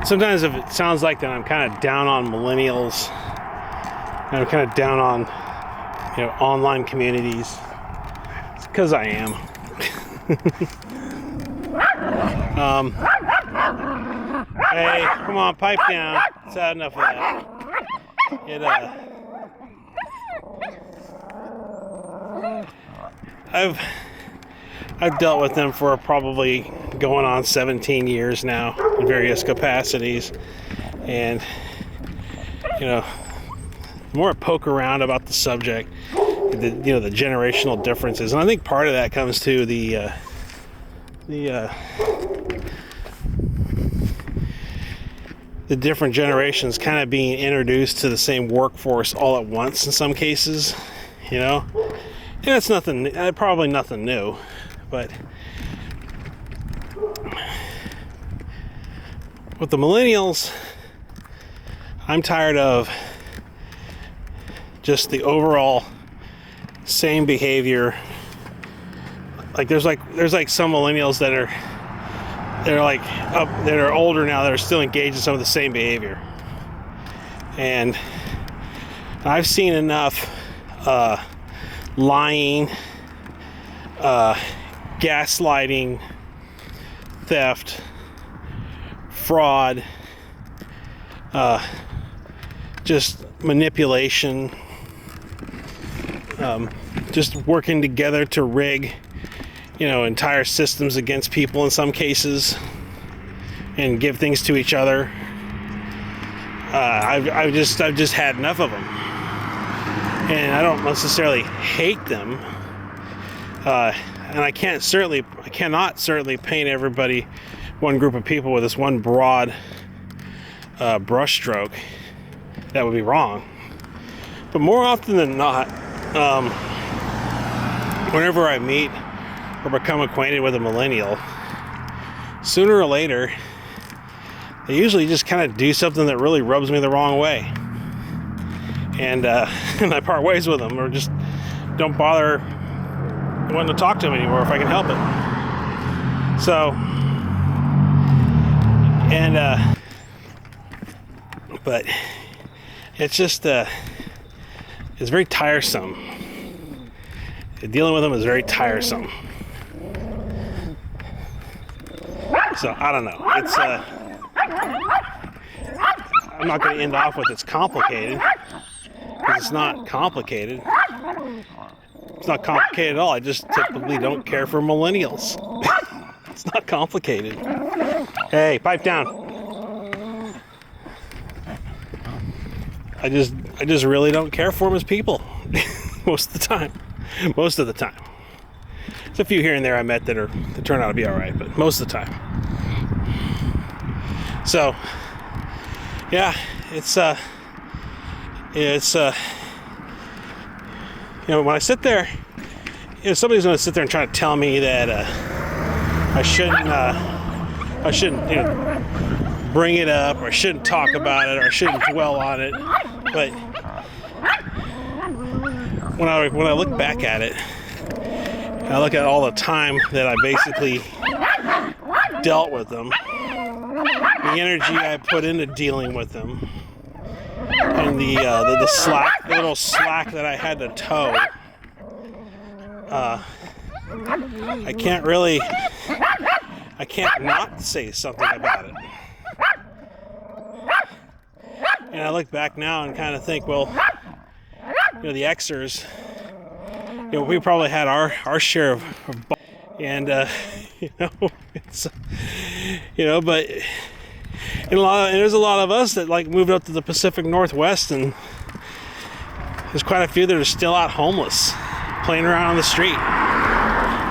sometimes if it sounds like that I'm kind of down on millennials, and I'm kind of down on, you know, online communities, it's because I am. Hey, come on, pipe down. It's had enough of that. I've dealt with them for probably going on 17 years now in various capacities, and you know, the more I poke around about the subject, the generational differences, and I think part of that comes to the different generations kind of being introduced to the same workforce all at once in some cases, you know, and it's probably nothing new. But with the millennials, I'm tired of just the overall same behavior. Like there's some millennials that are older now that are still engaged in some of the same behavior, and I've seen enough lying, gaslighting, theft, fraud, just manipulation, just working together to rig, entire systems against people in some cases and give things to each other. I've just had enough of them, and I don't necessarily hate them. And I cannot certainly paint everybody, one group of people, with this one broad brushstroke. That would be wrong. But more often than not, whenever I meet or become acquainted with a millennial, sooner or later, they usually just kind of do something that really rubs me the wrong way. And I part ways with them, or just don't bother wanting to talk to them anymore if I can help it. So, but it's just, it's very tiresome. Dealing with them is very tiresome. So, I don't know. It's, I'm not going to end off with it's complicated, because it's not complicated. It's not complicated at all. I just typically don't care for millennials. It's not complicated. Hey, pipe down. I just really don't care for them as people. Most of the time. There's a few here and there I met that turn out to be alright, but most of the time. So, yeah, it's when I sit there, somebody's going to sit there and try to tell me that I shouldn't bring it up, or I shouldn't talk about it, or I shouldn't dwell on it. But when I look back at it, and I look at all the time that I basically dealt with them, the energy I put into dealing with them, and the little slack that I had to toe, I can't not say something about it. And I look back now and kind of think, well, the Xers, we probably had our share of and it's, but there's a lot of us that moved up to the Pacific Northwest, and there's quite a few that are still out homeless, playing around on the street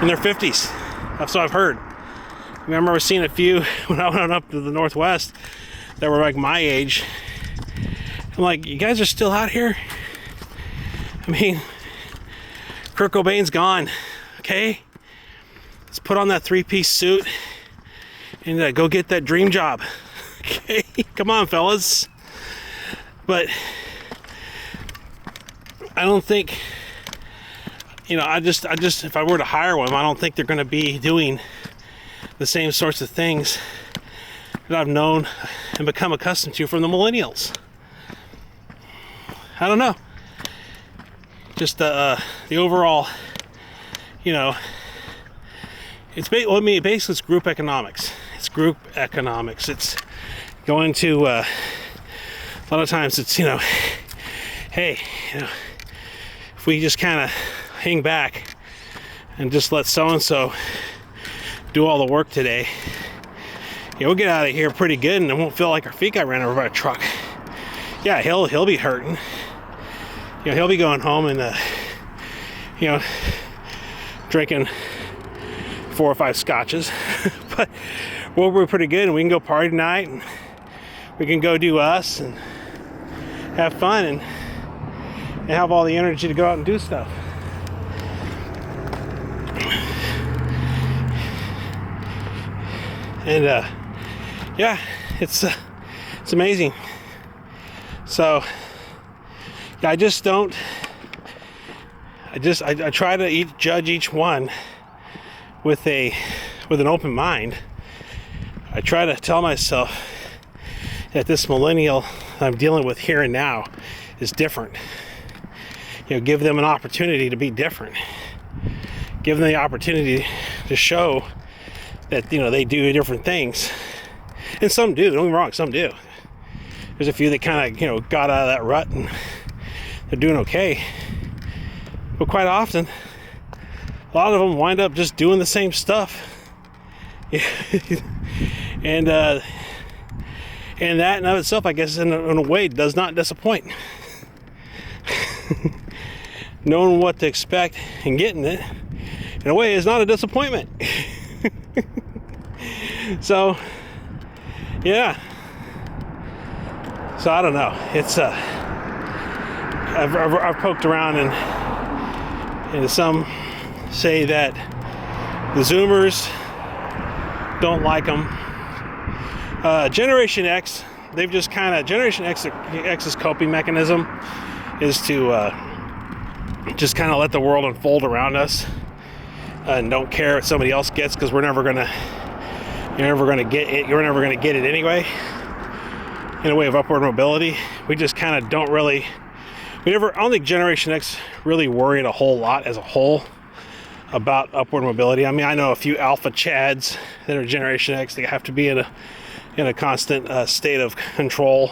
in their 50s. That's what I've heard. I remember seeing a few when I went up to the Northwest that were my age. I'm like, you guys are still out here? I mean, Kurt Cobain's gone, okay? Let's put on that 3-piece suit and go get that dream job. Okay, come on, fellas. But I don't think, I just if I were to hire one, I don't think they're going to be doing the same sorts of things that I've known and become accustomed to from the millennials. I don't know. Just the overall, you know, basically it's group economics. It's group economics. It's going to a lot of times it's, you know, hey, you know, if we just kind of hang back and just let so-and-so do all the work today, you know, we'll get out of here pretty good and it won't feel like our feet got ran over by a truck. Yeah, he'll be hurting. You know, he'll be going home and, you know, drinking 4 or 5 scotches. But we'll be pretty good and we can go party tonight and we can go do us and have fun and have all the energy to go out and do stuff. And yeah, it's amazing. So I just don't. I try to judge each one with an open mind. I try to tell myself that this millennial I'm dealing with here and now is different. You know, give them an opportunity to be different. Give them the opportunity to show that, you know, they do different things. And some do, don't get me wrong, some do. There's a few that kind of, you know, got out of that rut and they're doing okay. But quite often, a lot of them wind up just doing the same stuff. And that in of itself, I guess, in a way, does not disappoint. Knowing what to expect and getting it, in a way, is not a disappointment. So, yeah. So I don't know. It's I've poked around and some say that the Zoomers don't like them. Generation X, they've just kind of Generation X's coping mechanism is to just kind of let the world unfold around us and don't care what somebody else gets because you're never gonna get it anyway. In a way of upward mobility, we just kind of don't really. I don't think Generation X really worried a whole lot as a whole about upward mobility. I mean, I know a few alpha chads that are Generation X. They have to be in a constant state of control,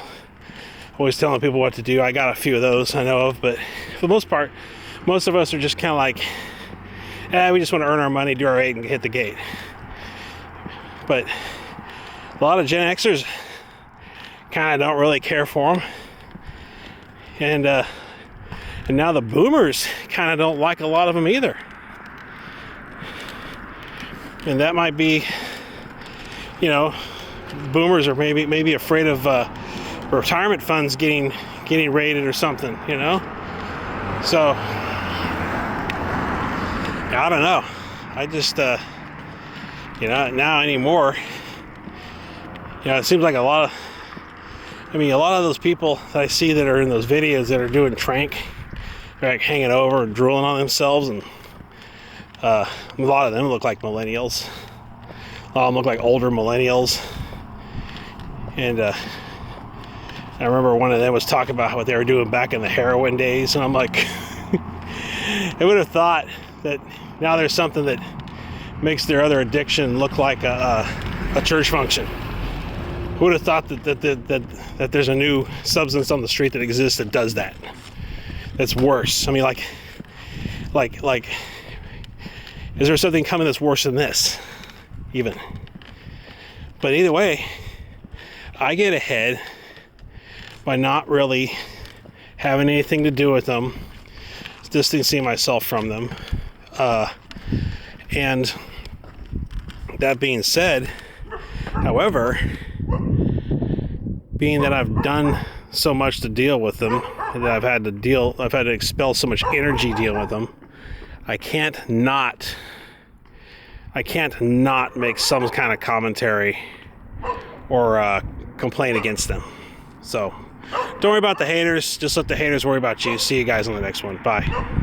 always telling people what to do. I got a few of those I know of, but for the most part, most of us are just kind of like, we just want to earn our money, do our rate, and hit the gate. But a lot of Gen Xers kind of don't really care for them, and now the Boomers kind of don't like a lot of them either. And that might be, you know, Boomers are maybe afraid of retirement funds getting raided or something, you know. So I don't know. I just you know, now anymore, you know, it seems like a lot of those people that I see that are in those videos that are doing trank, they're like hanging over and drooling on themselves, and a lot of them look like millennials. A lot of them look like older millennials. And I remember one of them was talking about what they were doing back in the heroin days, and I'm like, I would have thought that now there's something that makes their other addiction look like a church function. Who would have thought that there's a new substance on the street that exists that does that? That's worse. I mean, like, is there something coming that's worse than this, even? But either way, I get ahead by not really having anything to do with them, distancing myself from them. And that being said, however, being that I've done so much to deal with them, that I've had to expel so much energy dealing with them, I can't not make some kind of commentary or complain against them. So don't worry about the haters, just let the haters worry about you. See you guys on the next one. Bye.